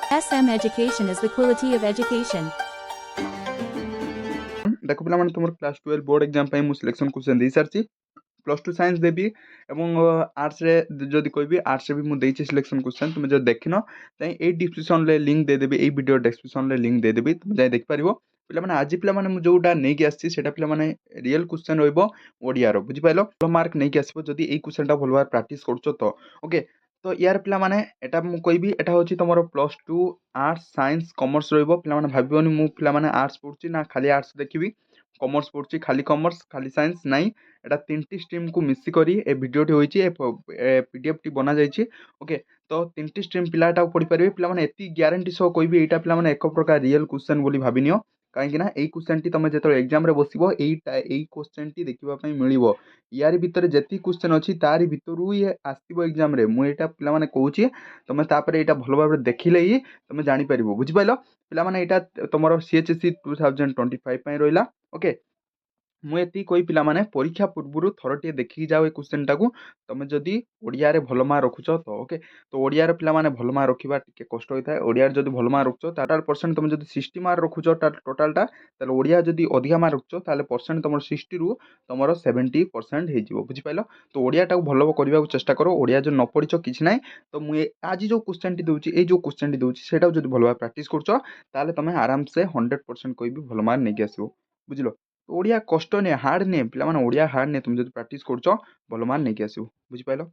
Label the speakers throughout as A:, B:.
A: SM Education is the quality of education.
B: देखो पिला माने तुमर क्लास 12 बोर्ड एग्जाम पई मु सिलेक्शन क्वेश्चन दे सारची प्लस 2 साइंस देबी एवं आर्ट्स रे जदी कहबी आर्ट्स रे भी मु देछि सिलेक्शन क्वेश्चन तुम जब देखिनो तै ए डिस्क्रिप्शन रे लिंक दे देबी ए वीडियो डिस्क्रिप्शन रे लिंक दे देबी तुम जाय देख परिबो पिला माने आज पिला माने मु जोटा नै कि आछि सेटा पिला माने रियल क्वेश्चन रहइबो ओडिया रो बुझि पाइलो तो मार्क नै कि आसीबो जदी ए क्वेश्चन टा भलवार प्रैक्टिस करछो तो ओके तो यार पिला माने एटा मु कहबी एटा होछि तमरो प्लस 2 आर्ट्स साइंस कॉमर्स रहइबो पिला माने भाबियोनी मु पिला माने आर्ट्स पढुछि ना खाली आर्ट्स देखिबी कॉमर्स पढुछि खाली साइंस नाइ एटा तीनटी स्ट्रीम को मिसी करी ए वीडियोटी होईची पीडीएफ टी बना जाईची ओके तो तीनटी स्ट्रीम पिलाटा पढ़ी पारे पिला माने एती ग्यारंटी सह कहबी एटा पिला माने एक प्रकार रियल क्वेश्चन बोली भाबिनियो काहेकि ना एई क्वेश्चन टी तमे जेतो एग्जाम रे बसिबो एई क्वेश्चन टी देखिबा पई मिलिबो यारी भितरे जेती क्वेश्चन अछि तारी भितरु ये आसीबो एग्जाम रे मु एटा पिला माने कहूची तमे तापरे एटा भलो भाबरे देखिले ही तमे जानि परिबो बुझि पाइलो पिला माने एटा तमरो सीएचएससी 2025 पई रोइला ओके मु एति कोई पिला माने परीक्षा पूर्वरु थरटिए देखि जाओ ए क्वेश्चन टाकू तमे जदी ओडिया रे भलो मार्क रखुछ तो ओके तो ओडिया रे पिला माने भलो मार्क रखिबा टिके कष्ट होई थाए ओडिया रे जदी भलो मार्क रखुछ टाटल परसेंट तमे जदी 60 मार्क रखुछ टोटल टा ताले ओडिया जदी अधिका मार्क रखुछ ताले परसेंट तमरो 60 रु तमरो 70% हे जिवो बुझि पाइलो तो ओडिया टाकू भलो करबा चेष्टा करो ओडिया जो न पढिछ किछ नै तो मु आज जो क्वेश्चन टी दोची ए जो क्वेश्चन टी दोची सेटा जदी भलो प्रैक्टिस करछ ताले तमे आराम से 100% कोई भी भलो मार्क नै के आसीबो बुझिलो तो ओडिया कष्ट ने हार्ड ने पिला माने ओडिया हार्ड ने तुम जब प्रैक्टिस करछो भलो मान नै के आसीबो बुझि पाइलो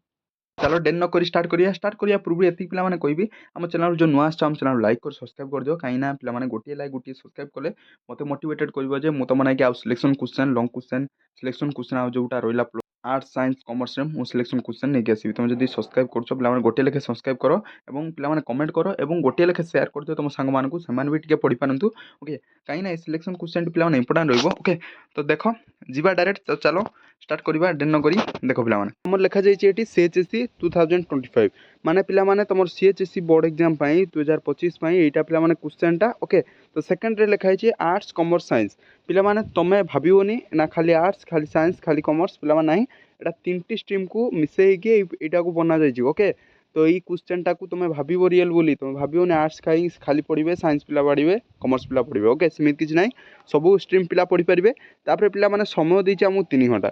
B: चलो डेन न करी स्टार्ट करिया पूर्व एति पिला माने कहबी हम चैनल जो नुआ आछो हम चैनल लाइक कर सब्सक्राइब कर दियो काई ना पिला माने गोटिए लाइक गोटिए सब्सक्राइब कले मते मोटिवेटेड करबो जे मु तम नाइ के आ selection question long question selection question आ जोटा रोइला आर्ट्स साइंस कॉमर्स रे मु सिलेक्शन क्वेश्चन नै के आसीबी तुम जदी सब्सक्राइब करछो पिला माने गोटिए लेखे सब्सक्राइब करो एवं पिला माने कमेंट करो एवं गोटिए लेखे शेयर कर दियो तम संग मानकु समान भी टिके पढि पारंतु ओके काई ना सिलेक्शन क्वेश्चन पिला माने इंपोर्टेंट रहइबो ओके तो देखो जीवा डायरेक्ट तो चलो स्टार्ट करिबा डेन न करी देखो पिला माने हमर लेखा जाईची एटी सीएचएससी 2025 माने पिला माने तमर सीएचएससी बोर्ड एग्जाम पई 2025 पई एटा पिला माने क्वेश्चन टा ओके तो सेकंड रे लिखा है आर्ट्स कॉमर्स साइंस पिला माने तमे भाबियोनी ना खाली आर्ट्स खाली साइंस खाली कॉमर्स पिला माने नाही एटा तीनटी स्ट्रीम को मिसेई के एटा को बना जाईची ओके तो ई क्वेश्चन टा को तमे भाबिबो रियल बोली तमे भाबियोनी आर्ट्स खाली खाली पढिबे साइंस पिला पढिबे कॉमर्स पिला पढिबे ओके समित किछ नाही सब स्ट्रीम पिला पढि परिबे तापर पिला माने समय देइची हमु 3 घंटा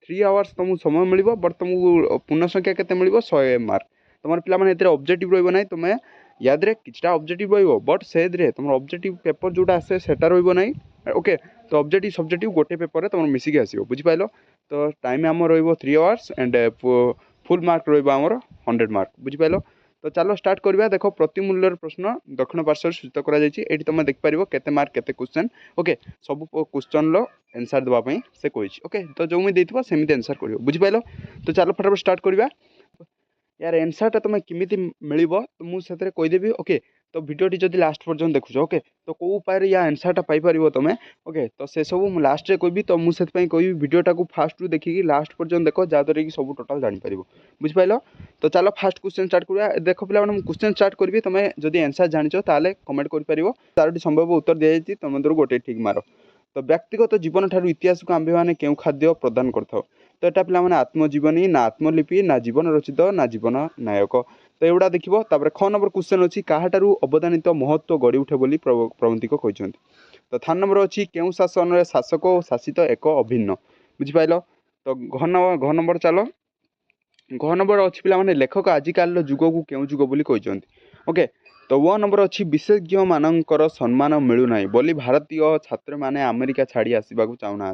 B: 3 आवर्स तुमको समय मिल बट तुमको पूर्ण संख्या के मिल 100 मार्क तुम पिला माने एते ऑब्जेक्टिव रहइबो नै तुमे याद रे किछटा ऑब्जेक्टिव रहइबो बट सेद रे तुम ऑब्जेक्टिव पेपर जोटा आसे सेटा रहइबो नै ओके तो ऑब्जेक्टिव सब्जेक्टिव गोटे पेपर रे तुम मिसी के आसीबो बुझि पाइलो तो टाइम हमर रहइबो 3 आवर्स एंड फुल मार्क रहइबो हमर 100 मार्क बुझि पाइलो तो चलो स्टार्ट करबा देखो प्रतिमूल्यर प्रश्न दक्षिण पार्श्व सूचित करा जायछि एठी तुम देख परिबो केते मार्क केते क्वेश्चन ओके सब क्वेश्चन लो आंसर दबा पई से कहिछि ओके तो जो मैं देथिबो सेमिति आंसर करियो बुझि पाइलो तो चलो फटाफट स्टार्ट करबा यार आंसर टा तुम किमिति मिलिबो तो मु सेतरे कहि देबी ओके तो वीडियोटी जदि लास्ट पर्यंत देखुछ ओके तो को उपाय या आंसर टा पाई परिबो तुमे ओके तो से सब मु लास्ट रे कहबी तो मु सेत पई कहबी वीडियोटा को फास्ट रु देखि लास्ट पर्यंत देखो जा दरे कि सब टोटल जानि परिबो बुझि पाइलो तो चलो फास्ट क्वेश्चन स्टार्ट करिया देखो पिला माने क्वेश्चन स्टार्ट करबी तुमे जदि आंसर जानिचो ताले कमेंट करि परिबो चारोटी संभव उत्तर दिया जायछि तुम दर गोटे ठीक मारो तो व्यक्तिगत जीवन ठारू इतिहास को आंबे माने केउ खाद्य प्रदान करथाओ तो एटा पिला माने आत्मजीवनी ना आत्मलिपि ना जीवन रचित ना जीवन नायक तो एवडा देखिबो तापर ख नंबर क्वेश्चन अछि काहाटारू अवदानित महत्व गड़ी उठे बोली प्रबंधिक कहिसंती तो थान नंबर अछि केउ शासन रे शासक और शासित एक अभिन्न बुझि पाइलो तो घ नंबर चलो घ नंबर अछि पिला माने लेखक आजिकाल जुग को केउ जुग बोली कहिसंती ओके तो वो नंबर अच्छी विशेषज्ञ मानकर सम्मान मिलू ना बोली भारतीय छात्र माने अमेरिका छाड़ी आसवा चाहूना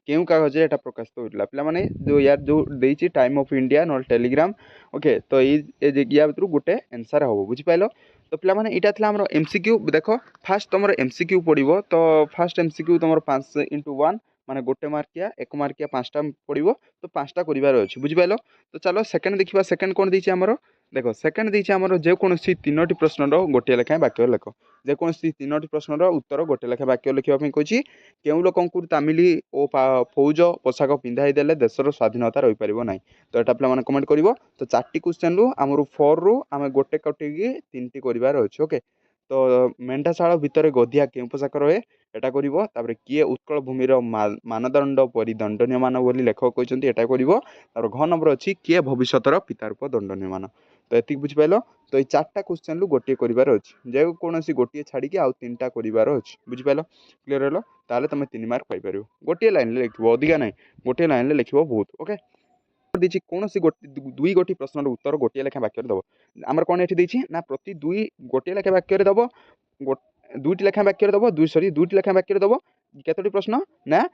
B: केउ कागज एटा प्रकाशित होता पिला माने जो यार जो देइछि टाइम ऑफ इंडिया न टेलीग्राम ओके तो या भितर गोटे आंसर हम बुझी पाइलो तो पिला माने इटा थला हमर एमसीक्यू देखो फास्ट तुम एमसीक्यू पड़ो तो फास्ट एमसीक्यू तुम 5x1 माने गोटे मार्किया एक मार्किया 5टा पड़ो तो 5टा करिवार अछि बुझी पाइलो तो चलो सेकंड देखिबा सेकंड कोन देइछि हमर देखो सेकंड देइछि हमर जे कोनोसी तीनोटी प्रश्न रो गोटे लेखा वाक्य लेख जे कोनोसी तीनोटी प्रश्न रो उत्तर गोटे लेखा वाक्य लिखिबा पई कहछि केउ लोकंकु तामिली ओ फौज पोशाक पिंधाई देले देशर स्वाधीनता रहि परिबो नाही तो एटा पिला माने कमेंट करिवो तो चारटी क्वेश्चन रु हमर 4 रु हम गोटे कटिकी तीनटी करिवार अछि ओके तो मेंढाशाला भितर गधिया केउ पोशाक रहे एटा करिवो तापर किए उत्कल भूमि रो मानदंड परि दंडनीय मान बोली लेखक कहचंती एटा करिवो और घ नंबर अछि किए भविष्यतर पिता रूप दंडनीय मान तो एतिक बुझि पाइलो तो ये 4टा क्वेश्चन रु गोटे करिवार अछि जे कोनोसी गोटे छाडी के आउ 3टा करिवार अछि बुझि पाइलो क्लियर हलो ताले तमे 3 मार्क पाइ परियो गोटे लाइन रे लिखिबो अधिका नै गोटे लाइन रे लिखिबो बहुत ओके देछि कोनोसी गोटे दुई गोटी प्रश्नर उत्तर गोटे लेखा वाक्य रे दबो हमर कोन एठी देछि ना प्रति दुई गोटे लेखा वाक्य रे दबो दुईटी लेखा वाक्य रे दबो दुईटी लेखा वाक्य रे दबो केतोटी प्रश्न ना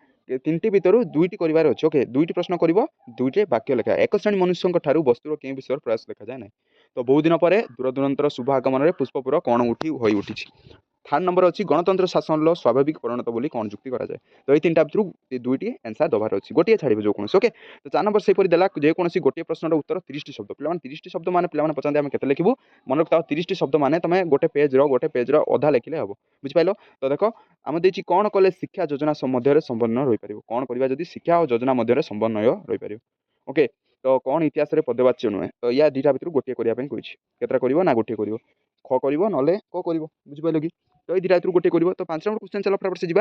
B: 3टी भितरु दुईटी करिवार अछि ओके दुईटी प्रश्न करिवो दुईटी वाक्य लेखा एक श्रेणी मनुष्यଙ୍କ ଠାରୁ ବସ୍ତୁର କେଉଁ ବିଷୟର ପ୍ରୟାସ ଲେଖାଯାଏ ନାହିଁ ତ ବହୁ ଦିନ ପରେ ଦୂରଦୂରାନ୍ତର ଶୁଭ ଆଗମନରେ ପୁଷ୍ପପୁର କଣ ହୋଇ ଉଠିଛି थर्ड नंबर अच्छी गणतंत्र शासन स्वाभाविक परिणत बोली कौन जुक्ति करा जाए तो ये 3टा भितर दुईटी आंसर दबार अच्छी गोटे छाड़े जो कौन ओके तो 4 नंबर से देला जेकोसी गोटे प्रश्नर उत्तर 30टी शब्द पे 30टी शब्द मैंने पे पचाते आम के लिखू मन रखता 30टी शब्द मैंने तुम गोटे पेज अधा लिखिले हम बुझिपाल तो देख आम देखिए कौन कले शिक्षा योजना मध्य समन्वय रही पार कौन करवा जदि शिक्षा और योजना मध्य समन्वय रही पार ओके तो कौन इतिहास में पदवाच्य नुहे तो या 2टा भितर गोटे करने कही केतटा कर ना गोटे कर ख कर ना क कर बुझिपाल कि तो ये 2टा भितर गोटे कर तो 5 नंबर क्वेश्चन चलो फटाफट से जी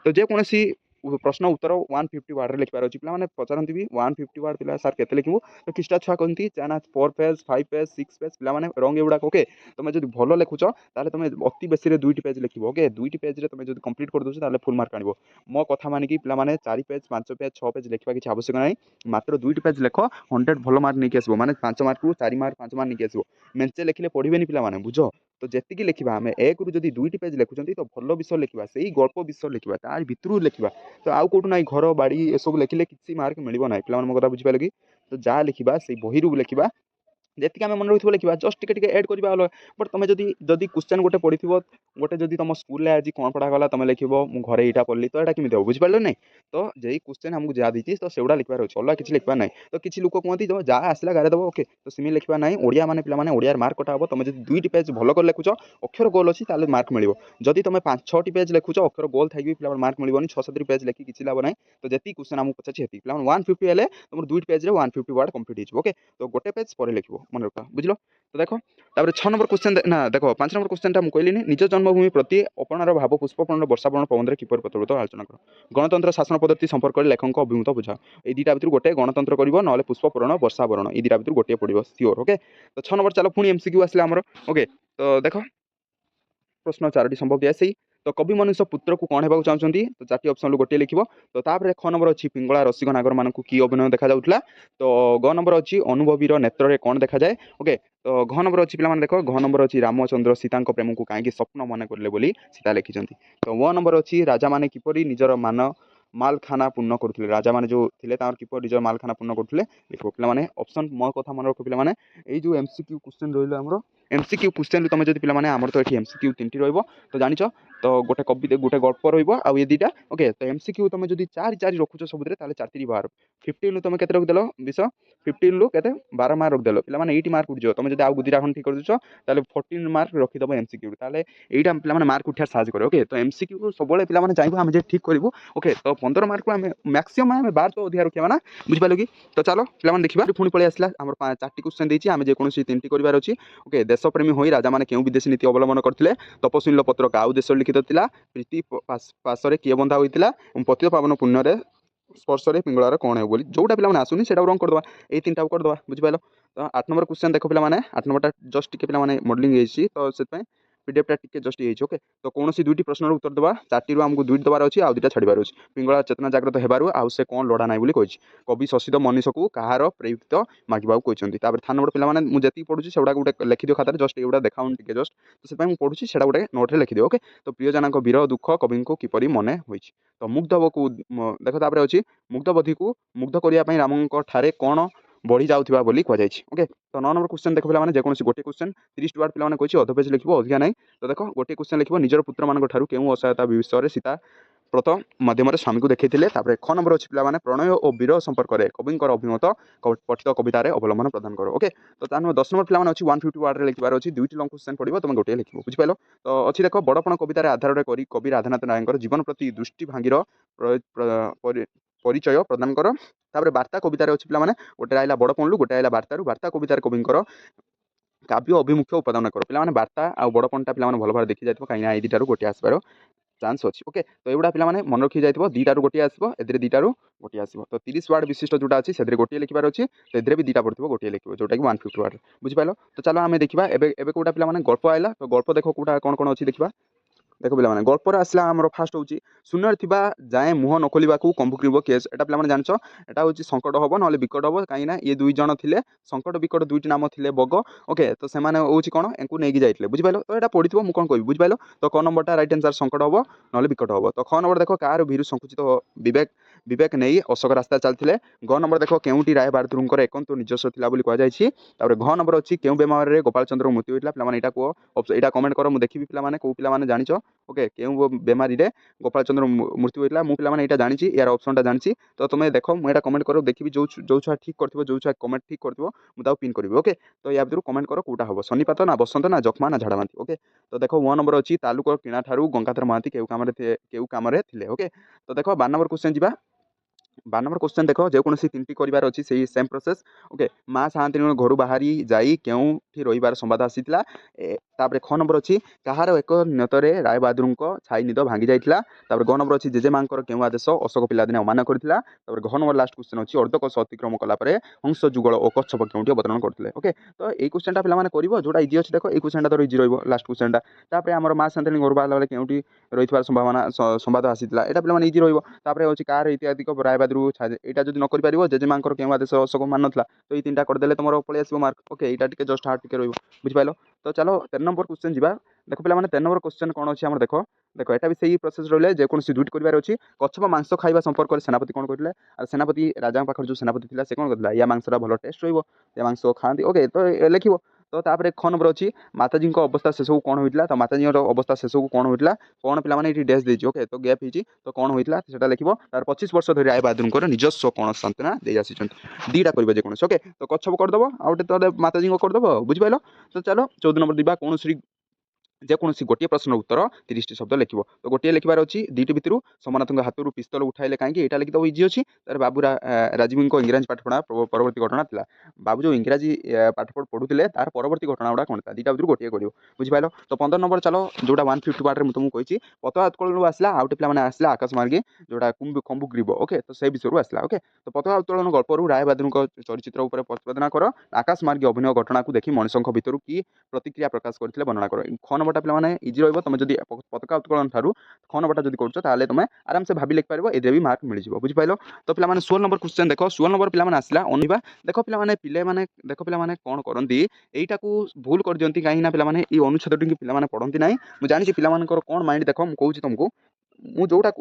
B: तो जेकोसी प्रश्न उत्तर 150 वार्ड लिखार अच्छी पे पचारती भी 150 वार्ड पे सार के लिखू तो किस्टा छुआ कहती चाना 4 पेज 5 पेज 6 पेज पे रंग एगुड़ा ओके तुम जो भल लिखुच तुम अति बेसी 2टी पेज लिख ओके 2टी पेज तुम जो कंप्लीट कर दो फुल मार्क आण मो कथा मानिकी पे 4 पेज 5 पेज 6 पेज लिखा किसी आवश्यक ना मात्र 2टी पेज लिख 100 भल मार्क नहीं आसो मैंने 5 मार्क रु 4 मार्क 5 मार्क नहीं आसो मेंचे लिखिले पढ़े पे बुझ तो जी लिखा आम एक रु जब 2टी पेज लिखुं तो भल विषय लिखा से गल्प विषय लिखा तार भितर लिखा तो आउ कौटू ना घर बाड़ी ये सब लिखिले किसी मार्क मिल ना पे मो कथा बुझिपाल कि तो जहाँ लिखा से बही लिखा जी आम मन रखी लिखा जस्ट टिके एड करवा अलग बट तुम जदि क्वेश्चन गोटे पढ़ी गोटे जदि तुम स्कूल आज कौन पढ़ागला तुम लिख मुझे यहाँ पढ़ी तो यहाँ केमी हम बुझिपार ना तो जे क्वेश्चन आमको जहाँ दी तो से लिखार अच्छे अलग किसी लिखार ना तो किसी लोक कहते जो जहाँ आसला गारे दब ओके तो सेमी लिखा ना ओडिया मैंने पे ओडिया मार्क कटा हम तुम जो 2टी पेज भल कर लिखुच अक्षर गोल अच्छी मार्क मिल जदि तुम 5-6टी पेज लिखुच अक्षर गोल थी पे मार्क मिलनी 6-7 पेज लिखी किसी लाभ ना तो जी क्वेश्चन आमको पचार पे 150 हेल्ले तुम 2टी पेज 150 वार्ड कम्प्लीट हो ओके तो गोटे पेज पर लिख मन रखा बुझल तो देख तापर 6 नंबर क्वेश्चन ना देख 5 नंबर क्वेश्चन कहली निज जन्मभूमि प्रति अपनार भाव पुष्पपूर्ण वर्षावरण प्रबंध किपर प्रतिरोध आलोचना कर गणतंत्र शासन पद्धति संपर्क में लेखक अभिमत बुझा ये 2टा भितर गोटे गणतंत्र कर ना पुष्पपूर्ण वर्षावरण ये 2टा भितर गोटे पड़ो सियोर ओके तो 6 नंबर चलो पुणी एमसीक्यू आसला आमर ओके तो देख प्रश्न 4टी संभव दिया सही तो कवि मनुष्य पुत्र को कौन होगा चाहते तो 4टी ऑप्शन गोटे लिख तो तापर ख नंबर अच्छी पिंगला रसिक नागर मान की अभिनय देखा जाऊला तो ग नंबर अच्छी अनुभवीर नेत्र कौन देखा जाए ओके तो घ नंबर अच्छी पे देख घ नंबर अच्छी रामचंद्र सीता प्रेम को कहीं स्वप्न मन कले सीता लिखिं तो व नंबर अच्छी राजा मैंने किपरि निजर मान मालखाना पूर्ण करुले राजा मैंने जो थे किपर निजर मालखाना पूर्ण करुले लिख पे ऑप्शन मो कथा मन रख पे जो एमसीक्यू क्वेश्चन रहा एमसीक्यू क्वेश्चन तुम जो पे आमर तो ये एमसीक्यू 3टी तो जानिच तो गोटे कविता गोटे गल्प रहा ये 2टा ओके तो एमसीक्यू तुम जो 4 रखुच सब 4 बार 15 तुम के रखिदेल विषय 15 रु के 12 मार्क रखिदेल पे 8 मार्क उठिज तुम जो आउ 2टा खंड ठीक कर दूच 14 मार्क रखिदेव एमसीक्यू यहाँ पे मार्क उठार साहय करे ओके तो एमसीक्यू सब पे चाहिए आम ठीक करूँ ओके तो 15 मार्क को मैक्सिमम आम 12 तो अधिक रखा ना बुझिपाल कि तो चलो पे देखा पुणी पलि आसला आम 4टी क्वेश्चन देती आम जेकोसी 3टी करार अच्छी ओके देशप्रेमी हो राजा मैंने क्यों विदेशी नीति अवलम्बन करते तपस्विनी पत्र आउ देश लिखित था प्रीति पाशरे किए बंधा होता पतित पावन पुण्य स्पर्श पिंगलार कौन है बोली जोटा पे आसुनी से रंग करदे ये 3टा करदे बुझिपाल तो 8 नंबर क्वेश्चन देख पे 8 नंबर जस्ट टिके पे मॉडलिंग तो से पीडीएफ टिके जस्ट ये ओके तो कौन सी 2टी प्रश्न उत्तर देवा 4टी आमको 2टी देवार अच्छी आउ 2टा छाड़बार अच्छी पिंगला चेतना जागृत होबार आउ से कौन लड़ा ना बोली कही कवि शशिद मनीष को कहार प्रेरित मागवा कहते थाना नंबर पे मुझे पढ़ुची से गोटे लिखिद खातार जस्ट ये देखाऊँ टे जस्ट तो से पढ़ुची से गोटे नोट लिखिद ओके तो प्रियजन वीर दुख कवि को किपरि मन हो तो मुग्ध को देख तापर अच्छी मुग्धबधी को मुग्ध करने राम ठारे कौन बढ़ी जाऊा बोली कहुई ओके तो 9 नंबर क्वेश्चन देख पे जेकोसी गोटे क्वेश्चन 30 वार्ड पे कही अध पेज लिख अधिका ना तो देख गोटे क्वेश्चन लिख निजर पुत्र मान क्यों असहायता विषय सीता व्रत मध्यम स्वामी को देखते ख नंबर अच्छी पे प्रणय और वीर संपर्क में कवि अभिमत पठित कवितार अवलम्बन प्रदान कर ओके तो 10 नंबर पे अच्छी 150 वार्ड लिखार अच्छी 2टी लंग क्वेश्चन पढ़ो तुम गोटे लिख बुझिपाल तो अच्छी देख बड़पण कवितार आधार कर कवि राधानाथ नायक जीवन प्रति दृष्टि भांगीर परिचय प्रदान कर तापर वार्ता कवितार अच्छी पे गोटे आइला बड़ पणलू गोटे आइला वार्तारू वार्ता कवितार कवि काव्य अभिमुख्य उपादान कर पे वार्ता आ बड़ पणटा पे भल भाव देखी जाए कहीं ये 2टारू गोटे आसबार ଚାନ୍ସ ଅଛି। ଓକେ, ତ ଏଗୁଡ଼ା ପିଲାମାନେ ମନେ ରଖି ଯାଇଥିବ, ଦୁଇଟାରୁ ଗୋଟିଏ ଆସିବ, ଏଥିରେ ଦୁଇଟାରୁ ଗୋଟିଏ ଆସିବ। ତ 30 ୱାର୍ଡ଼ ବିଶିଷ୍ଟ ଯେଉଁଟା ଅଛି ସେଥିରେ ଗୋଟିଏ ଲେଖିବାର ଅଛି, ସେଥିରେ ବି ଦୁଇଟା ପଡ଼ିଥିବ, ଗୋଟିଏ ଲେଖିବ, ଯେଉଁଟାକି 150 ୱାର୍ଡ଼। ବୁଝିପାରିଲ? ତ ଚାଲ ଆମେ ଦେଖିବା ଏବେ ଏବେ କେଉଁଟା ପିଲାମାନେ ଗଳ୍ପ ଆଇଲା। ତ ଗଳ୍ପ ଦେଖ କେଉଁଟା କ'ଣ କ'ଣ ଅଛି ଦେଖିବା। ଦେଖ ପିଲାମାନେ ଗଳ୍ପରେ ଆସିଲା ଆମର ଫାଷ୍ଟ ହେଉଛି ଶୂନ୍ୟରେ ଥିବା ଯାଏଁ ମୁହଁ ନ ଖୋଲିବାକୁ କମ୍ବୁକିବ କେସ୍। ଏଟା ପିଲାମାନେ ଜାଣିଛ, ଏଟା ହେଉଛି ସଙ୍କଟ ହେବ ନହେଲେ ବିକଟ ହେବ, କାହିଁକିନା ଇଏ ଦୁଇ ଜଣ ଥିଲେ, ସଙ୍କଟ ବିକଟ ଦୁଇଟି ନାମ ଥିଲେ ବଗ। ଓକେ, ତ ସେମାନେ ହେଉଛି କ'ଣ ୟାଙ୍କୁ ନେଇକି ଯାଇଥିଲେ। ବୁଝିପାରିଲ? ତ ଏଟା ପଢ଼ିଥିବ, ମୁଁ କ'ଣ କହିବି ବୁଝିପାରିଲ? ତ କ ନମ୍ବରଟା ରାଇଟ୍ ଆନ୍ସର୍ ସଙ୍କଟ ହେବ ନହେଲେ ବିକଟ ହେବ। ତ ଖ ନମ୍ବର ଦେଖ କାହାର ଭୀରୁ ସଂକୁଚିତ ବିବେକ ବିବେକ ନେଇ ଅଶୋକ ରାସ୍ତା ଚାଲିଥିଲେ। ଗ ନମ୍ବର ଦେଖ କେଉଁଟି ରାୟ ବାହାଦୁରଙ୍କର ଏକନ୍ତ ନିଜସ୍ୱ ଥିଲା ବୋଲି କୁହାଯାଇଛି। ତାପରେ ଘ ନମ୍ବର ଅଛି କେଉଁ ବେମାରରେ ଗୋପାଳଚନ୍ଦ୍ର ମୃତ୍ୟୁ ହୋଇଥିଲା। ପିଲାମାନେ ଏଇଟା କୁହ, ଏଇଟା କମେଣ୍ଟ କର, ମୁଁ ଦେଖିବି ପିଲାମାନେ କେଉଁ ପିଲାମାନେ ଜାଣିଛ। ଓକେ, କେଉଁ ବେମାରୀରେ ଗୋପାଳଚନ୍ଦ୍ର ମୃତ୍ୟୁ ହୋଇଥିଲା, ମୁଁ ପିଲାମାନେ ଏଇଟା ଜାଣିଛି, ୟାର ଅପସନ୍ଟା ଜାଣିଛି। ତ ତୁମେ ଦେଖ, ମୁଁ ଏଇଟା କମେଣ୍ଟ କର, ଦେଖିବି ଯେଉଁ ଛୁଆ ଠିକ୍ କରିଥିବ, ଯେଉଁ ଛୁଆ କମେଣ୍ଟ ଠିକ୍ କରିଥିବ ମୁଁ ତାକୁ ପିନ୍ କରିବି। ଓକେ, ତ ୟା ଭିତରୁ କମେଣ୍ଟ କର କେଉଁଟା ହେବ, ଶନିପାତ ନା ବସନ୍ତ ନା ଯକ୍ଷ୍ମା ନା ଝାଡ଼ାବାନ୍ତି। ଓକେ, ତ ଦେଖ 1 ନମ୍ବର ଅଛି ତାଲୁକ କିଣା ଠାରୁ ଗଙ୍ଗାଧର ମହାନ୍ତି କେଉଁ କାମରେ ଥିଲେ। ଓକେ, ତ ଦେଖ 12 ନମ୍ବର କ୍ୱେଶ୍ଚନ୍ ଯିବା। 12 ନମ୍ବର କ୍ୱେଶ୍ଚନ୍ ଦେଖ, ଯେକୌଣସି ତିନିଟି କରିବାର ଅଛି ସେଇ ସେମ୍ ପ୍ରୋସେସ୍। ଓକେ, ମା ସାଆନ୍ତିଣୀ ଘରୁ ବାହାରି ଯାଇ କେଉଁଠି ରହିବାର ସମ୍ବାଦ ଆସିଥିଲା। ତାପରେ ଖ ନମ୍ବର ଅଛି କାହାର ଏକ ନିୟତରେ ରାୟ ବାହାଦୁରଙ୍କ ଛାଇ ନିଦ ଭାଙ୍ଗି ଯାଇଥିଲା। ତାପରେ ଗ ନମ୍ବର ଅଛି ଜେଜେମାଙ୍କର କେଉଁ ଆଦେଶ ଅଶୋକ ପିଲାଦିନେ ଅମାନ୍ୟ କରିଥିଲା। ତାପରେ ଘ ନମ୍ବର ଲାଷ୍ଟ କ୍ୱେଶ୍ଚନ୍ ଅଛି ଅର୍ଦ୍ଧକୋଷ ଅତିକ୍ରମ କଲା ପରେ ହଂସ ଯୁଗଳ ଓ କଚ୍ଛପ କେଉଁଠି ଅବତରଣ କରିଥିଲେ। ଓକେ, ତ ଏଇ କ୍ୱେଶ୍ଚନ୍ଟା ପିଲାମାନେ କରିବ, ଯେଉଁଟା ଇଜି ଅଛି। ଦେଖ ଏଇ କ୍ୱେଶ୍ଚନ୍ଟା ଧର ଇଜି ରହିବ, ଲାଷ୍ଟ କ୍ୱେଶ୍ଚନ୍ଟା। ତାପରେ ଆମର ମା ସାଆନ୍ତିଣୀ ଘରୁ ବାହାରିଲା ବେଳେ କେଉଁଠି ରହିଥିବାର ସମ୍ବାଦ ଆସିଥିଲା, ଏଇଟା ପିଲାମାନେ ଇଜି ରହିବ। ତାପରେ ହେଉଛି କାହାର ଇତ୍ୟାଦି ରାୟ ବାହାଦୁର, ଏଇଟା ଯଦି ନ କରିପାରିବ ଜେଜେମାଙ୍କର କେଉଁ ଆଦେଶ ଅଶୋକ ମାନୁଥିଲା, ତ ଏଇ ତିନିଟା କରିଦେଲେ ତମର ପଳେଇ ଆସିବ ମାର୍କ। ଓକେ, ଏଇଟା ଟିକେ ଜଷ୍ଟ ହାର୍ଡ ଟିକେ ରହିବ। ବୁଝିପାରିଲ? ତ ଚାଲ 13 ନମ୍ବର କ୍ୱେଶ୍ଚନ୍ ଯିବା। ଦେଖ ପିଲାମାନେ 13 ନମ୍ବର କ୍ୱେଶ୍ଚନ୍ କ'ଣ ଅଛି ଆମର ଦେଖ। ଦେଖ ଏଟା ବି ସେଇ ପ୍ରୋସେସ୍ ରହିଲେ, ଯେକୌଣସି ଦୁଇଟି କରିବାର ଅଛି। କଚ୍ଛପ ମାଂସ ଖାଇବା ସମ୍ପର୍କରେ ସେନାପତି କ'ଣ କହିଥିଲେ? ଆଉ ସେନାପତି ରାଜାଙ୍କ ପାଖରେ ଯେଉଁ ସେନାପତି ଥିଲା ସେ କ'ଣ କରିଥିଲା? ୟା ମାଂସଟା ଭଲ ଟେଷ୍ଟ ରହିବ, ଏ ମାଂସ ଖାଆନ୍ତି। ଓକେ, ତ ଲେଖିବ। ତ ତାପରେ ଖ ନମ୍ବର ଅଛି ମାତାଜୀଙ୍କ ଅବସ୍ଥା ଶେଷକୁ କ'ଣ ହୋଇଥିଲା। ତ ମାତାଜୀଙ୍କର ଅବସ୍ଥା ଶେଷକୁ କ'ଣ ହୋଇଥିଲା, କ'ଣ ପିଲାମାନେ ଏଠି ଡ୍ୟାସ୍ ଦେଇଛି। ଓକେ, ତ ଗ୍ୟାପ୍ ହେଇଛି, ତ କ'ଣ ହୋଇଥିଲା ସେଟା ଲେଖିବ। ତାର 25 ବର୍ଷ ଧରି ରାୟ ବାହାଦୁରଙ୍କର ନିଜସ୍ୱ କ'ଣ ସାନ୍ତ୍ୱନା ଦେଇ ଆସିଛନ୍ତି। ଦୁଇଟା କରିବ ଯେକୌଣସି। ଓକେ, ତ କଚ୍ଛପ କରିଦେବ, ଆଉ ଗୋଟେ ତାହେଲେ ମାତାଜୀଙ୍କ କରିଦେବ। ବୁଝିପାରିଲ? ତ ଚାଲ 14 ନମ୍ବର ଯିବା। କୌଣସି ଯେକୌଣସି ଗୋଟିଏ ପ୍ରଶ୍ନର ଉତ୍ତର 30ଟି ଶବ୍ଦ ଲେଖିବ। ତ ଗୋଟିଏ ଲେଖିବାର ଅଛି, ଦୁଇଟି ଭିତରୁ ସୋମନାଥଙ୍କ ହାତରୁ ପିସ୍ତଲ ଉଠାଇଲେ କାହିଁକି, ଏଇଟା ଲେଖିଦେବ, ଇଜି ଅଛି। ତାପରେ ବାବୁ ରାଜୀବଙ୍କ ଇଂରାଜୀ ପାଠପଢ଼ା ପରବର୍ତ୍ତୀ ଘଟଣା ଥିଲା। ବାବୁ ଯେଉଁ ଇଂରାଜୀ ପାଠପଢ଼ ପଢ଼ୁଥିଲେ ତାର ପରବର୍ତ୍ତୀ ଘଟଣା ଗୁଡ଼ା କ'ଣ ଥିଲା, ଦୁଇଟା ଭିତରୁ ଗୋଟିଏ କରିବ। ବୁଝିପାରିଲ? ତ 15 ନମ୍ବର ଚାଲ, ଯେଉଁଟା 150 ୱାର୍ଡ଼ରେ ମୁଁ ତୁମକୁ କହିଛି। ପତକା ଉତ୍ତୋଳନରୁ ଆସିଲା, ଆଉ ଗୋଟେ ପିଲାମାନେ ଆସିଲା ଆକାଶମାର୍ଗୀ, ଯେଉଁଟା କମ୍ବୁଗ୍ରୀବ। ଓକେ, ତ ସେଇ ବିଷୟରୁ ଆସିଲା। ଓକେ, ତ ପତକା ଉତ୍ତୋଳନ ଗଳ୍ପରୁ ରାୟ ବାହାଦୁରଙ୍କ ଚରିତ୍ର ଉପରେ ପ୍ରତିପାଦନା କର। ଆକାଶମାର୍ଗୀ ଅଭିନୟ ଘଟଣାକୁ ଦେଖି ମଣିଷଙ୍କ ଭିତରୁ କି ପ୍ରତିକ୍ରିୟା ପ୍ରକାଶ କରିଥିଲେ ବର୍ଣ୍ଣନା କର। ଖ ନମ୍ବରଟା ପିଲାମାନେ ଇଜି ରହିବ। ତମେ ଯଦି ପତକା ଉତ୍ତୋଳନ ଠାରୁ ଖ ନମ୍ବରଟା ଯଦି କରୁଛ ତାହେଲେ ତମେ ଆରାମସେ ଭାବି ଲେଖିପାରିବ, ଏଥିରେ ବି ମାର୍କ ମିଳିଯିବ। ବୁଝିପାରିଲ? ତ ପିଲାମାନେ 16 ନମ୍ବର କ୍ୱେଶ୍ଚନ୍ ଦେଖ। 16 ନମ୍ବର ପିଲାମାନେ ଆସିଲା ଅନିବା। ଦେଖ ପିଲାମାନେ କ'ଣ କରନ୍ତି, ଏଇଟାକୁ ଭୁଲ କରିଦିଅନ୍ତି, କାହିଁକିନା ପିଲାମାନେ ଏଇ ଅନୁଚ୍ଛେଦଟିକୁ ପିଲାମାନେ ପଢ଼ନ୍ତି ନାହିଁ। ମୁଁ ଜାଣିଛି ପିଲାମାନଙ୍କର କ'ଣ ମାଇଣ୍ଡ, ଦେଖ ମୁଁ କହୁଛି ତୁମକୁ, ମୁଁ ଯେଉଁଟା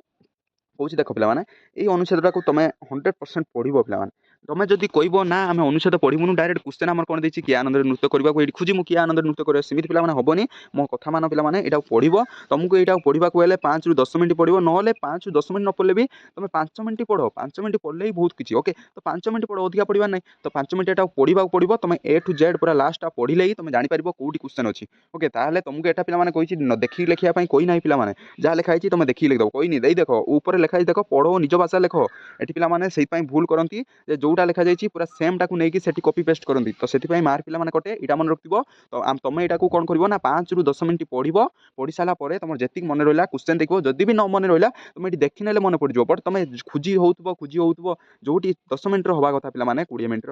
B: କହୁଛି ଦେଖ ପିଲାମାନେ, ଏଇ ଅନୁଚ୍ଛେଦଟାକୁ ତମେ 100% ପଢ଼ିବ। ପିଲାମାନେ ତମେ ଯଦି କହିବ ନା ଆମେ ଅନୁଚ୍ଛେଦ ପଢ଼ିବୁନୁ, ଡାଇରେକ୍ଟ କ୍ୱେଶ୍ଚନ୍ ଆମର କ'ଣ ଦେଇଛି, କିଏ ଆନନ୍ଦରେ ନୃତ୍ୟ କରିବାକୁ, ଏଇଠି ଖୁଜି ମୁଁ କିଏ ଆନନ୍ଦରେ ନୃତ୍ୟ କରିବା, ସେମିତି ପିଲାମାନେ ହେବନି। ମୋ କଥା ମାନ ପିଲାମାନେ, ଏଇଟାକୁ ପଢ଼ିବ। ତୁମକୁ ଏଇଟାକୁ ପଢ଼ିବାକୁ ହେଲେ 5ରୁ 10 ମିନିଟ୍ ପଢ଼ିବ, ନହେଲେ 5ରୁ 10 ମିନିଟ୍ ନ ପଢ଼ିଲେ ବି ତୁମେ 5 ମିନିଟ୍ ପଢ଼। 5 ମିନିଟ୍ ପଢ଼ିଲେ ହିଁ ବହୁତ କିଛି। ଓକେ, ତ 5 ମିନିଟ୍ ପଢ଼, ଅଧିକା ପଢ଼ିବାର ନାହିଁ। ତ 5 ମିନିଟ୍ ଏଟାକୁ ପଢ଼ିବାକୁ ପଡ଼ିବ। ତୁମେ A to Z ପୁରା ଲାଷ୍ଟଟା ପଢ଼ିଲେ ହିଁ ତୁମେ ଜାଣିପାରିବ କେଉଁଠି କ୍ୱେଶ୍ଚନ୍ ଅଛି। ଓକେ, ତାହେଲେ ତୁମକୁ ଏଟା ପିଲାମାନେ କହିଛି ଦେଖିକି ଲେଖିବା ପାଇଁ କହିନାହିଁ। ପିଲାମାନେ ଯାହା ଲେଖା ହେଇଛି ତୁମେ ଦେଖିକି ଲେଖିଦେବ, କହିନି ଦେଇ ଦେଖ ଉପରେ ଲେଖା ହେଇଛି, ଦେଖ ପଢ଼, ନିଜ ଭାଷା ଲେଖ। ଏଠି ପିଲାମାନେ ସେଇଥିପାଇଁ ଭୁଲ କରନ୍ତି ଯେ ଯେଉଁଟା ଲେଖାଯାଇଛି ପୁରା ସେମ୍ଟାକୁ ନେଇକି ସେଠି କପି ପେଷ୍ଟ କରନ୍ତି, ତ ସେଥିପାଇଁ ମାର୍କ ପିଲାମାନେ କଟେ। ଏଇଟା ମନେ ରଖିଥିବ। ତ ତୁମେ ଏଇଟାକୁ କ'ଣ କରିବ ନା 5ରୁ 10 ମିନିଟ୍ ପଢ଼ିବ। ପଢ଼ି ସାରିଲା ପରେ ତୁମର ଯେତିକି ମନେ ରହିଲା କ୍ୱେଶ୍ଚନ୍ ଦେଖିବ, ଯଦି ବି ନ ମନେ ରହିଲା ତୁମେ ଏଠି ଦେଖିନେଲେ ମନେ ପଡ଼ିଯିବ। ବଟ୍ ତୁମେ ଖୋଜି ହେଉଥିବ ଯେଉଁଠି 10 ମିନିଟ୍ର ହେବା କଥା ପିଲାମାନେ 20 ମିନିଟ୍ର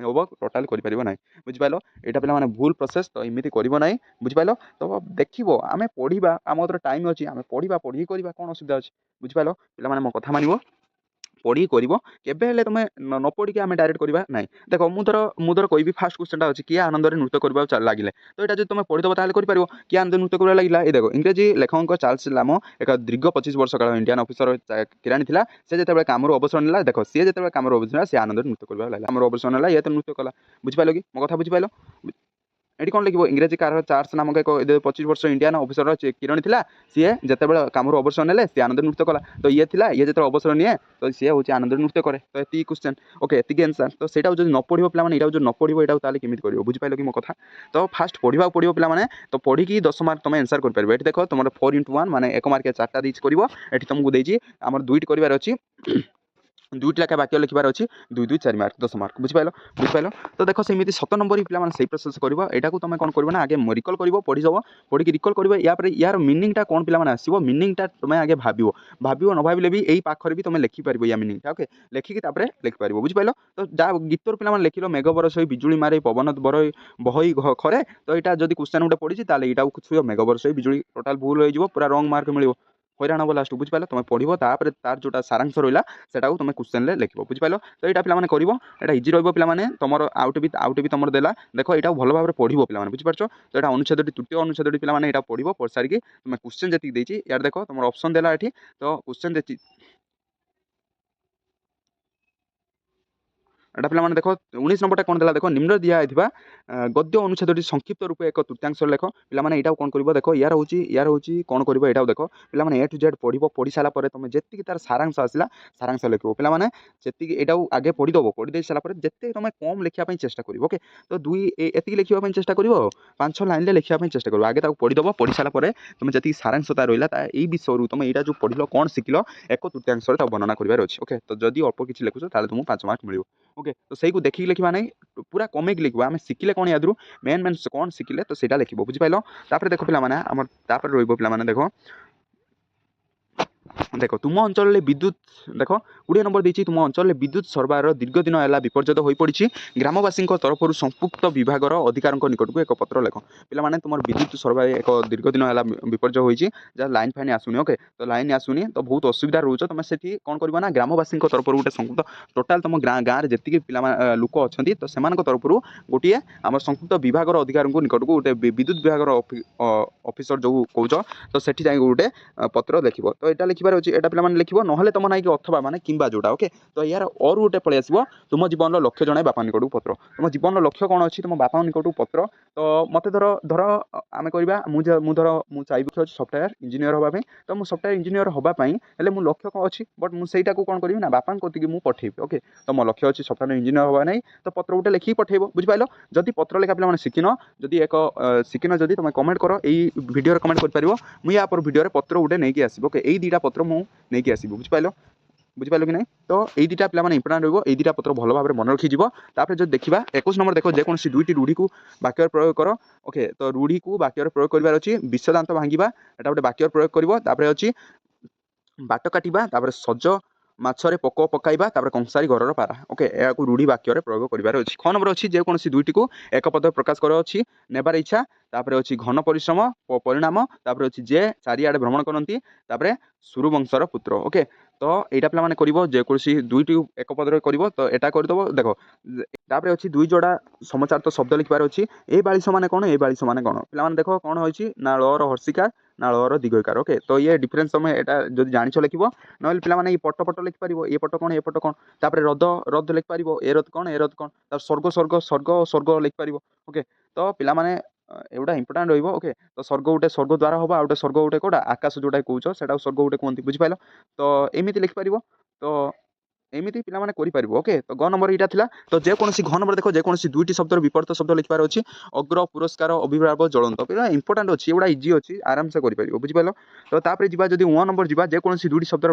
B: ହେବ, ଟୋଟାଲ୍ କରିପାରିବ ନାହିଁ। ବୁଝିପାରିଲ? ଏଇଟା ପିଲାମାନେ ଭୁଲ ପ୍ରୋସେସ୍, ତ ଏମିତି କରିବ ନାହିଁ। ବୁଝିପାରିଲ? ତ ଦେଖିବ, ଆମେ ପଢ଼ିବା, ଆମ ହାତରେ ଟାଇମ୍ ଅଛି, ଆମେ ପଢ଼ିକି କରିବା, କ'ଣ ଅସୁବିଧା ଅଛି? ବୁଝିପାରିଲ? ପିଲାମାନେ ମୋ କଥା ମାନିବ, ପଢ଼ିକି କରିବ। କେବେ ହେଲେ ତୁମେ ନ ପଢ଼ିକି ଆମେ ଡାଇରେକ୍ଟ କରିବା ନାହିଁ। ଦେଖ ମୁଁ ଧର କହିବି, ଫାଷ୍ଟ କ୍ୱେଶ୍ଚନ୍ଟା ଅଛି କିଏ ଆନନ୍ଦରେ ନୃତ୍ୟ କରିବାକୁ ଲାଗିଲେ। ତ ଏଇଟା ଯଦି ତୁମେ ପଢ଼ିଦେବ ତାହେଲେ କରିପାରିବ। କିଏ ଆନନ୍ଦରେ ନୃତ୍ୟ କରିବାକୁ ଲାଗିଲା, ଏଇ ଦେଖ ଇଂରାଜୀ ଲେଖକ ଚାର୍ଲସ ଲାମୋ ଏକ ଦୀର୍ଘ 25 ବର୍ଷ କାଳ ଇଣ୍ଡିଆନ୍ ଅଫିସର କିରାଣୀ ଥିଲା। ସେ ଯେତେବେଳେ କାମରୁ ଅବସର ନେଲା, ଦେଖ ସିଏ ଯେତେବେଳେ କାମରୁ ଅବସର ନେଲା, ସେ ଆନନ୍ଦରେ ନୃତ୍ୟ କରିବାକୁ ଲାଗିଲା। କାମରୁ ଅବସର ନେଲା, ଇଏ ତ ନୃତ୍ୟ କଲା। ବୁଝିପାରିଲ କି ମୋ କଥା? ବୁଝିପାରିଲ? ଏଠି କ'ଣ ଲେଖିବ, ଇଂରାଜୀ କାରର ଚାର୍ଲସ ନାମକ ଏକ 25 ବର୍ଷ ଇଣ୍ଡିଆନ୍ ଅଫିସର କିରାଣୀ ଥିଲା। ସିଏ ଯେତେବେଳେ କାମରୁ ଅବସର ନେଲେ ସିଏ ଆନନ୍ଦରେ ନୃତ୍ୟ କଲା। ତ ଇଏ ଯେତେବେଳେ ଅବସର ନିଏ, ତ ସିଏ ହେଉଛି ଆନନ୍ଦରେ ନୃତ୍ୟ କରେ। ତ ଏତିକି କ୍ୱେଶ୍ଚନ୍। ଓକେ, ଏତିକି ଆନ୍ସର୍। ତ ସେଇଟାକୁ ଯଦି ନ ପଢ଼ିବ ପିଲାମାନେ, ଏଇଟାକୁ ଯଦି ନ ପଢ଼ିବ, ଏଇଟାକୁ ତାହେଲେ କେମିତି କରିବ? ବୁଝିପାରିଲ କି ମୋ କଥା? ତ ଫାଷ୍ଟ ପଢ଼ିବାକୁ ପଡ଼ିବ ପିଲାମାନେ। ତ ପଢ଼ିକି 10 ମାର୍କ ତୁମେ ଆନ୍ସର୍ କରିପାରିବ। ଏଠି ଦେଖ ତୁମର 4 into 1 ମାନେ 1 ମାର୍କିଆ 4ଟା ଦେଇଛି କରିବ। ଏଠି ତୁମକୁ ଦେଇଛି ଆମର 2ଟି କରିବାର ଅଛି। ଦୁଇଟି ଲେଖା ବାକ୍ୟ ଲେଖିବାର ଅଛି 2 2 4 ମାର୍କ 10 ମାର୍କ ବୁଝିପାରିଲ ତ ଦେଖ ସେମିତି 7 ନମ୍ବର ପିଲାମାନେ ସେଇ ପ୍ରୋସେସ୍ କରିବ ଏଟାକୁ ତମେ କ'ଣ କରିବ ନା ଆଗେ ରିକଲ୍ କରିବ ପଢ଼ିଦେବ ପଢ଼ିକି ରିକଲ୍ କରିବ ୟାର ମିନିଂଟା କ'ଣ ପିଲାମାନେ ଆସିବ ମିନିଂଟା ତମେ ଆଗେ ଭାବିବ ନ ଭାବିଲେ ବି ଏଇ ପାଖରେ ବି ତମେ ଲେଖିପାରିବ ୟା ମିନିଂଟା ଓକେ ଲେଖିକି ତାପରେ ଲେଖିପାରିବ ବୁଝିପାରିଲ ତ ଯାହା ଗୀତରୁ ପିଲାମାନେ ଲେଖିଲ ମେଘ ବରଷ ହୋଇ ବିଜୁଳି ମାରେ ପବନ ବହଇ ଖରେ ତ ଏଇଟା ଯଦି କ୍ୱେଶ୍ଚନ୍ ଗୋଟେ ପଡ଼ିଛି ତାହେଲେ ଏଇଟାକୁ ଛୁଇଁବ ମେଘ ବରଷ ହୋଇ ବିଜୁଳି ଟୋଟାଲ୍ ଭୁଲ ହେଇଯିବ ପୁରା ରଙ୍ଗ ମାର୍କ ମିଳିବ ହଇରାଣ ହବ ଲାଷ୍ଟ ବୁଝିପାରିଲ ତମେ ପଢ଼ିବ ତାପରେ ତାର ଯୋଉଟା ସାରାଂଶ ରହିଲା ସେଟାକୁ ତମେ କ୍ୱେଶ୍ଚନରେ ଲେଖିବ ବୁଝିପାରିଲ ତ ଏଇଟା ପିଲାମାନେ କରିବ ଏଇଟା ଇଜି ରହିବ ପିଲାମାନେ ତମର ଆଉଟ୍ ବି ତମର ଦେଲା ଦେଖ ଏଇଟାକୁ ଭଲ ଭାବରେ ପଢ଼ିବ ପିଲାମାନେ ବୁଝିପାରୁଛ ତ ଏଇଟା ଅନୁଚ୍ଛେଦଟି ତୃତୀୟ ଅନୁଚ୍ଛେଦଟି ପିଲାମାନେ ଏଇଟା ପଢ଼ିବ ପଢ଼ି ସାରିକି ତମେ କ୍ୱେଶ୍ଚନ୍ ଯେତିକି ଦେଇଛି ୟାର ଦେଖ ତମର ଅପସନ୍ ଦେଲା ଏଠି ତ କ୍ୱେଶ୍ଚନ୍ ଯେତିକି এটা ପିଲାମାନେ ଦେଖ 19 ନମ୍ବରଟା କ'ଣ ଦେଲା ଦେଖ ନିମ୍ନ ଦିଆଯାଇଥିବା ଗଦ୍ୟ ଅନୁଚ୍ଛେଦଟି ସଂକ୍ଷିପ୍ତ ରୂପେ ଏକ ତୃତୀୟାଂଶ ଲେଖ ପିଲାମାନେ ଏଇଟାକୁ କ'ଣ କରିବ ଦେଖ ୟାର ହେଉଛି କ'ଣ କରିବ ଏଇଟାକୁ ଦେଖ ପିଲାମାନେ A to Z ପଢ଼ିବ ପଢ଼ି ସାରିଲା ପରେ ତମେ ଯେତିକି ତାର ସାରାଂଶ ଆସିଲା ସାରାଂଶ ଲେଖିବ ପିଲାମାନେ ସେତିକି ଏଇଟାକୁ ଆଗେ ପଢ଼ିଦେବ ପଢ଼ି ଦେଇ ସାରିଲା ପରେ ଯେତେ ତମେ କମ୍ ଲେଖିବା ପାଇଁ ଚେଷ୍ଟା କରିବ ଓକେ ତ ଏତିକି ଲେଖିବା ପାଇଁ ଚେଷ୍ଟା କରିବ 5-6 ଲାଇନ୍ରେ ଲେଖିବା ପାଇଁ ଚେଷ୍ଟା କରିବ ଆଗେ ତାକୁ ପଢ଼ିଦେବ ପଢ଼ି ସାରିଲା ପରେ ତମେ ଯେତିକି ସାରାଂଶ ତାର ରହିଲା ତା ଏଇ ବିଷୟରୁ ତମେ ଏଇଟା ଯେଉଁ ପଢ଼ିଲ କ'ଣ ଶିଖିଲ ଏକ ତୃତୀୟାଂଶରେ ତାକୁ ବର୍ଣ୍ଣନା କରିବାର ଅଛି ଓକେ ତ ଯଦି ଅଳ୍ପ କିଛି ଲେଖୁଛ ତାହେଲେ ତୁମକୁ 5 ମାର୍କ ମିଳିବ ଓକେ ତ ସେଇକୁ ଦେଖିକି ଲେଖିବା ନାହିଁ ପୁରା କମେଇକି ଲେଖିବା ଆମେ ଶିଖିଲେ କ'ଣ ୟାଦରୁ ମେନ୍ କ'ଣ ଶିଖିଲେ ତ ସେଇଟା ଲେଖିବ ବୁଝିପାରିଲ ତାପରେ ଦେଖ ପିଲାମାନେ ଆମର ତାପରେ ରହିବ ପିଲାମାନେ ଦେଖ ତୁମ ଅଞ୍ଚଳରେ ବିଦ୍ୟୁତ୍ ଦେଖ 20 ନମ୍ବର ଦେଇଛି ତୁମ ଅଞ୍ଚଳରେ ବିଦ୍ୟୁତ୍ ସରବରାହ ଦୀର୍ଘ ଦିନ ହେଲା ବିପର୍ଯ୍ୟୟ ହୋଇପଡ଼ିଛି ଗ୍ରାମବାସୀଙ୍କ ତରଫରୁ ସମ୍ପୃକ୍ତ ବିଭାଗର ଅଧିକାରୀଙ୍କ ନିକଟକୁ ଏକ ପତ୍ର ଲେଖ ପିଲାମାନେ ତୁମର ବିଦ୍ୟୁତ୍ ସରବରାହ ଏକ ଦୀର୍ଘ ଦିନ ହେଲା ବିପର୍ଯ୍ୟୟ ହୋଇଛି ଯାହା ଲାଇନ୍ ଫାଇନ୍ ଆସୁନି ଓକେ ତ ଲାଇନ୍ ଆସୁନି ତ ବହୁତ ଅସୁବିଧା ରହୁଛ ତମେ ସେଠି କ'ଣ କରିବ ନା ଗ୍ରାମବାସୀଙ୍କ ତରଫରୁ ଗୋଟେ ସମ୍ପୃକ୍ତ ଟୋଟାଲ୍ ତୁମ ଗାଁରେ ଯେତିକି ପିଲାମାନେ ଲୋକ ଅଛନ୍ତି ତ ସେମାନଙ୍କ ତରଫରୁ ଗୋଟିଏ ଆମର ସମ୍ପୃକ୍ତ ବିଭାଗର ଅଧିକାରୀଙ୍କ ନିକଟକୁ ଗୋଟେ ବିଦ୍ୟୁତ୍ ବିଭାଗର ଅଫିସର ଯେଉଁ କହୁଛ ତ ସେଠି ଯାଇକି ଗୋଟେ ପତ୍ର ଲେଖିବ ତ ଏଇଟା ଲେଖିବାର ଅଛି ଏଇଟା ପିଲାମାନେ ଲେଖିବ ନହେଲେ ତମ ନାଇକି ଅଥବା ମାନେ କିମ୍ବା ଯୋଉଟା ଓକେ ତ ୟାର ଅରୁ ଗୋଟେ ପଳେଇ ଆସିବ ତୁମ ଜୀବନର ଲକ୍ଷ୍ୟ ଜଣାଇ ବାପା ନିକଟକୁ ପତ୍ର ତୁମ ଜୀବନର ଲକ୍ଷ୍ୟ କ'ଣ ଅଛି ତୁମ ବାପା ନିକଟକୁ ପତ୍ର ତ ମୋତେ ଧର ଆମେ କରିବା ମୁଁ ଚାହିଁବି ଅଛି ସଫ୍ଟୱେୟାର ଇଞ୍ଜିନିୟର ହେବା ପାଇଁ ତ ମୁଁ ସଫ୍ଟୱେୟାର ଇଞ୍ଜିନିୟର ହେବା ପାଇଁ ହେଲେ ମୋ ଲକ୍ଷ୍ୟ କ'ଣ ଅଛି ବଟ୍ ମୁଁ ସେଇଟାକୁ କ'ଣ କରିବି ନା ବାପାଙ୍କ କତିକି ମୁଁ ପଠେଇବି ଓକେ ତ ମୋ ଲକ୍ଷ୍ୟ ଅଛି ସଫ୍ଟୱେୟାର ଇଞ୍ଜିନିୟର ହେବା ନାହିଁ ତ ପତ୍ର ଗୋଟେ ଲେଖିକି ପଠେଇବ ବୁଝିପାରିଲ ଯଦି ପତ୍ର ଲେଖା ପିଲାମାନେ ଶିଖିନ ଯଦି ତମେ କମେଣ୍ଟ କର ଏଇ ଭିଡ଼ିଓରେ କମେଣ୍ଟ କରିପାରିବ ମୁଁ ୟା ପର ଭିଡ଼ିଓରେ ପତ୍ର ଗୋଟେ ନେଇକି ଆସିବି ଓକେ ଏଇ ଦୁଇଟା ପତ୍ର ମୁଁ ନେଇକି ଆସିବି ବୁଝିପାରିଲ କି ନାହିଁ ତ ଏଇ ଦୁଇଟା ପିଲାମାନେ ଇମ୍ପୋର୍ଟାଣ୍ଟ ରହିବ ଏଇ ଦୁଇଟା ପତ୍ର ଭଲ ଭାବରେ ମନେ ରଖିଯିବ ତାପରେ ଯଦି ଦେଖିବା 21 ନମ୍ବର ଦେଖ ଯେକୌଣସି ଦୁଇଟି ରୂଢ଼ିକୁ ବାକ୍ୟରେ ପ୍ରୟୋଗ କର ଓକେ ତ ରୂଢ଼ିକୁ ବାକ୍ୟରେ ପ୍ରୟୋଗ କରିବାର ଅଛି ବିଷ ଦାନ୍ତ ଭାଙ୍ଗିବା ଏଟା ଗୋଟେ ବାକ୍ୟରେ ପ୍ରୟୋଗ କରିବ ତାପରେ ଅଛି ବାଟ କାଟିବା ତାପରେ ସଜ ମାଛରେ ପୋକ ପକାଇବା ତାପରେ କଂସାରୀ ଘରର ପାରା ଓକେ ଏହାକୁ ରୂଢ଼ି ବାକ୍ୟରେ ପ୍ରୟୋଗ କରିବାର ଅଛି 6 ନମ୍ବର ଅଛି ଯେକୌଣସି ଦୁଇଟିକୁ ଏକ ପଦ ପ୍ରକାଶ କର ଅଛି ନେବାର ଇଚ୍ଛା ତାପରେ ଅଛି ଘନ ପରିଶ୍ରମ ପରିଣାମ ତାପରେ ଅଛି ଯେ ଚାରିଆଡ଼େ ଭ୍ରମଣ କରନ୍ତି ତାପରେ ସୁରୁବଂଶର ପୁତ୍ର ଓକେ ତ ଏଇଟା ପିଲାମାନେ କରିବ ଯେକୌଣସି ଦୁଇଟି ଏକ ପଦରେ କରିବ ତ ଏଟା କରିଦେବ ଦେଖ ତାପରେ ଅଛି ଦୁଇ ଯୋଡ଼ା ସମାଚାରିତ ଶବ୍ଦ ଲେଖିବାର ଅଛି ଏ ବାଳିଶ ମାନେ କ'ଣ ଏ ବାଳିଶ ମାନେ କ'ଣ ପିଲାମାନେ ଦେଖ କ'ଣ ହୋଇଛି ନା ଳର ହର୍ଷିକା ନା ଳର ଦୀର୍ଘଇକାର ଓକେ ତ ଇଏ ଡିଫରେନ୍ସ ତମେ ଏଟା ଯଦି ଜାଣିଛ ଲେଖିବ ନହେଲେ ପିଲାମାନେ ଏଇ ପଟ ଲେଖିପାରିବ ଏ ପଟ କ'ଣ ଏ ପଟ କ'ଣ ତାପରେ ରଦ ଲେଖିପାରିବ ଏ ରଦ କ'ଣ ତାପରେ ସ୍ୱର୍ଗ ଲେଖିପାରିବ ଓକେ ତ ପିଲାମାନେ ଏଗୁଡ଼ା ଇମ୍ପୋର୍ଟାଣ୍ଟ ରହିବ ଓକେ ତ ସ୍ୱର୍ଗ ଗୋଟେ ସ୍ୱର୍ଗ ଦ୍ୱାରା ହେବ ଆଉ ଗୋଟେ ସ୍ୱର୍ଗ ଗୋଟେ କୋଉଟା ଆକାଶ ଯୋଉଟା କହୁଛ ସେଟାକୁ ସ୍ୱର୍ଗ ଗୋଟେ କୁହନ୍ତି ବୁଝିପାରିଲ ତ ଏମିତି ଲେଖିପାରିବ ତ ଏମିତି ପିଲାମାନେ କରିପାରିବ ଓକେ ତ ଗ ନମ୍ବର ଏଇଟା ଥିଲା ତ ଯେକୌଣସି ଘ ନମ୍ବର ଦେଖ ଯେକୌଣସି ଦୁଇଟି ଶବ୍ଦର ବିପରୀତ ଶବ୍ଦ ଲେଖିବାର ଅଛି ଅଗ୍ର ପୁରସ୍କାର ଅଭିଭାବ ଜ୍ୱଳନ୍ତ ପିଲା ଇମ୍ପୋର୍ଟାଣ୍ଟ ଅଛି ଏଗୁଡ଼ା ଇଜି ଅଛି ଆରାମସେ କରିପାରିବ ବୁଝିପାରିଲ ତ ତାପରେ ଯିବା ଯଦି ଅ ନମ୍ବର ଯିବା ଯେକୌଣସି ଦୁଇଟି ଶବ୍ଦର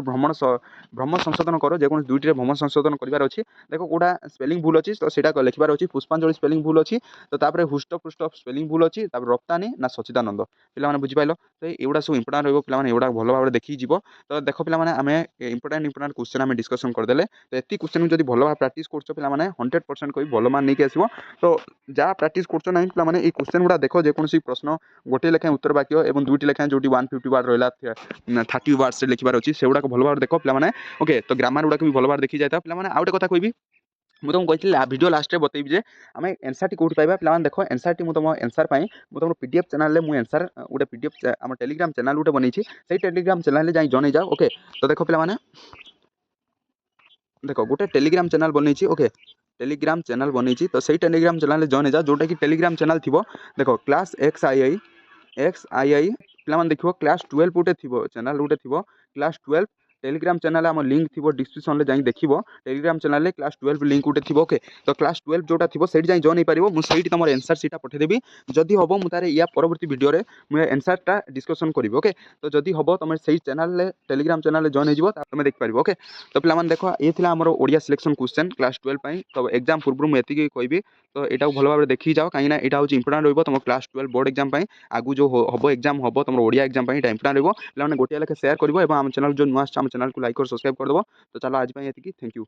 B: ଭ୍ରମ ସଂଶୋଧନ କର ଯେକୌଣସି ଦୁଇଟିରେ ଭ୍ରମ ସଂଶୋଧନ କରିବାର ଅଛି ଦେଖ କୋଉଟା ସ୍ପେଲିଂ ଭୁଲ ଅଛି ତ ସେଇଟା ଲେଖିବାର ଅଛି ପୁଷ୍ପାଞ୍ଜଳି ସ୍ପେଲିଂ ଭୁଲ ଅଛି ତ ତାପରେ ହୃଷ୍ଟପୃଷ୍ଟ ସ୍ପେଲିଂ ଭୁଲ ଅଛି ତାପରେ ରପ୍ତାନି ନା ସଚିଦାନନ୍ଦ ପିଲାମାନେ ବୁଝିପାରିଲ ତ ଏଗୁଡ଼ା ସବୁ ଇମ୍ପୋର୍ଟାଣ୍ଟ ରହିବ ପିଲାମାନେ ଏଗୁଡ଼ା ଭଲ ଭାବରେ ଦେଖିକି ଯିବ ତ ଦେଖ ପିଲାମାନେ ଆମେ ଇମ୍ପୋର୍ଟାଣ୍ଟ କ୍ୱେଶ୍ଚନ୍ ଆମେ ଡିସ୍କସନ୍ କରିଦେଲେ ତ ଏତିକି କ୍ୱେଶ୍ଚନ୍ ଯଦି ଭଲ ଭାବରେ ପ୍ରାକ୍ଟିସ୍ କରୁଛ ପିଲାମାନେ 100% କହି ଭଲ ମାନ ନେଇକି ଆସିବ ତ ଯାହା ପ୍ରାକ୍ଟିସ୍ କରୁଛ ନାହିଁ ପିଲାମାନେ ଏଇ କ୍ୱେଶ୍ଚନ୍ ଗୁଡ଼ା ଦେଖ ଯେକୌଣସି ପ୍ରଶ୍ନ ଗୋଟିଏ ଲେଖାଏଁ ଉତ୍ତର ବାକ୍ୟ ଏବଂ ଦୁଇଟି ଲେଖାଏଁ ଯୋଉଠି 150 ୱାର୍ଡ ରହିଲା 30 ୱାର୍ଡସରେ ଲେଖିବାର ଅଛି ସେଗୁଡ଼ାକ ଭଲ ଭାବରେ ଦେଖ ପିଲାମାନେ ଓକେ ତ ଗ୍ରାମାର ଗୁଡ଼ାକ ବି ଭଲ ଭାବରେ ଦେଖି ଯାଇଥାଉ ପିଲାମାନେ ଆଉ ଗୋଟେ କଥା କହିବି ମୁଁ ତୁମକୁ କହିଥିଲି ଭିଡ଼ିଓ ଲାଷ୍ଟରେ ବତେଇବି ଯେ ଆମେ ଏନ୍ସାର୍ଟି କେଉଁଠି ପାଇବା ପିଲାମାନେ ଦେଖ ଏନ୍ସାର୍ଟି ମୁଁ ତୁମ ଏନ୍ସାର୍ ପାଇଁ ମୁଁ ତୁମର PDF ଚ୍ୟାନେଲରେ ମୁଁ ଏନ୍ସାର୍ ଗୋଟେ PDF ଆମ ଟେଲିଗ୍ରାମ ଚ୍ୟାନେଲ ଗୋଟେ ବନେଇଛି ସେଇ ଟେଲିଗ୍ରାମ ଚ୍ୟାନେଲରେ ଯାଇ ଜଣେଇ ଯାଅ ଓକେ ତ ଦେଖ ପିଲାମାନେ ଦେଖ ଗୋଟେ ଟେଲିଗ୍ରାମ ଚ୍ୟାନେଲ ବନେଇଛି ଓକେ ଟେଲିଗ୍ରାମ ଚ୍ୟାନେଲ ବନେଇଛି ତ ସେଇ ଟେଲିଗ୍ରାମ ଚ୍ୟାନେଲରେ ଜଣେଇ ଯାଅ ଯୋଉଟାକି ଟେଲିଗ୍ରାମ ଚ୍ୟାନେଲ ଥିବ ଦେଖ କ୍ଲାସ୍ XII ପିଲାମାନେ ଦେଖିବ କ୍ଲାସ୍ 12 ଗୋଟେ ଥିବ ଚ୍ୟାନେଲ ଗୋଟେ ଥିବ କ୍ଲାସ୍ 12 टेलीग्राम चैनल आम लिंक थी डिस्क्रिप्शन जाई देखिबो टेलीग्राम चैनल क्लास 12 लिंक गोटे थी ओके तो क्लास 12 जोटा थी से जॉइन हो मुझे तुम एनसर सीटा पठेदेवी जदि हम मुझे या परवर्ती वीडियो मुझे एनसरटा डिस्कसन करी ओके तो जदि हम तुम से चैनल टेलीग्राम चैनल जॉइन हो तुम देखिपार ओके तो पे देख ये आम ओडिया सिलेक्शन क्वेश्चन क्लास 12 तो एग्जाम पूर्व मुझे कहबी तो यहाँ भल भाव देखी जाओ कहीं यहाँ हूँ इंपोर्टाट रही तुम क्लास 12 बोर्ड एग्जाम आगु जो हम एग्जाम हम तुम ओडिया एग्जाम इंपोर्टाट रही पे गोटे लेखे सेयार कर चैनल जो नुआ आम चैनल को लाइक और सब्सक्राइब करदेव तो चलो आज ये थैंक यू।